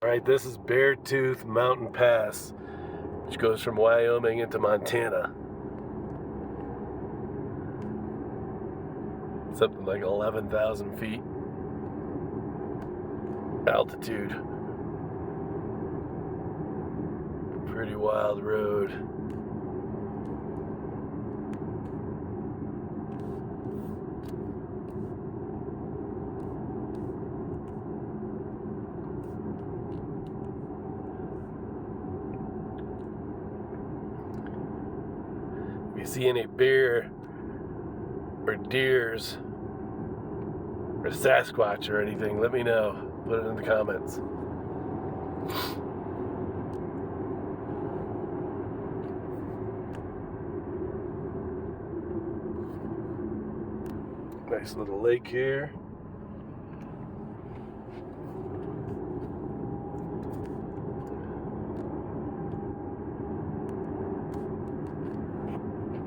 Alright, this is Beartooth Mountain Pass, which goes from Wyoming into Montana. Something like 11,000 feet altitude. Pretty wild road. If you see any bear or deers or Sasquatch or anything, let me know. Put it in the comments. Nice little lake here.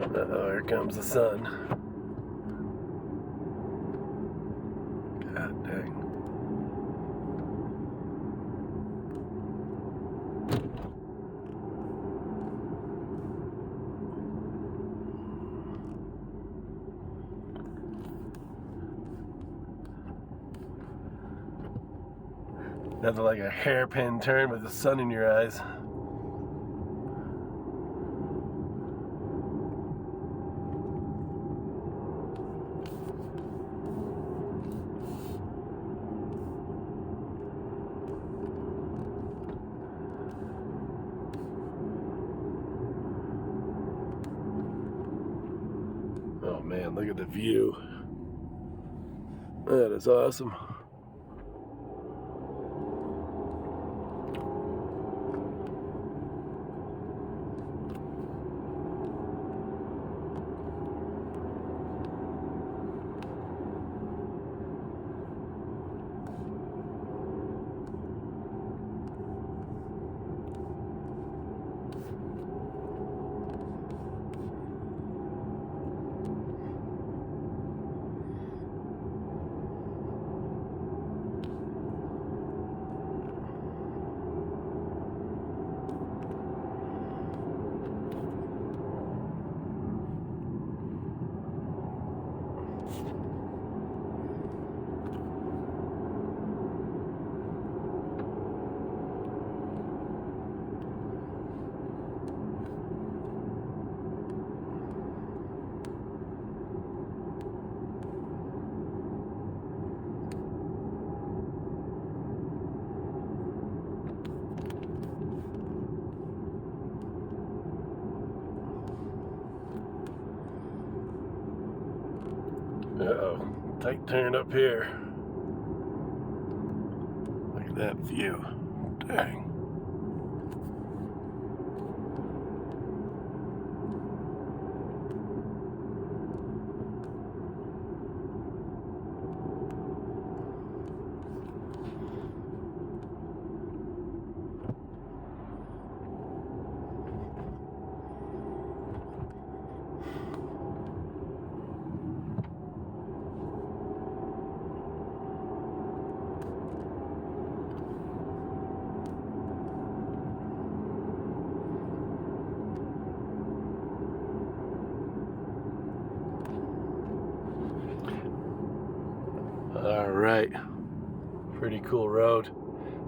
Uh-oh, here comes the sun. God dang. Nothing like a hairpin turn with the sun in your eyes. Oh man, look at the view. That is awesome. Uh-oh, tight turn up here. Look at that view. Dang. All right, pretty cool road.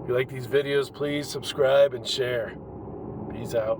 If you like these videos, please subscribe and share. Peace out.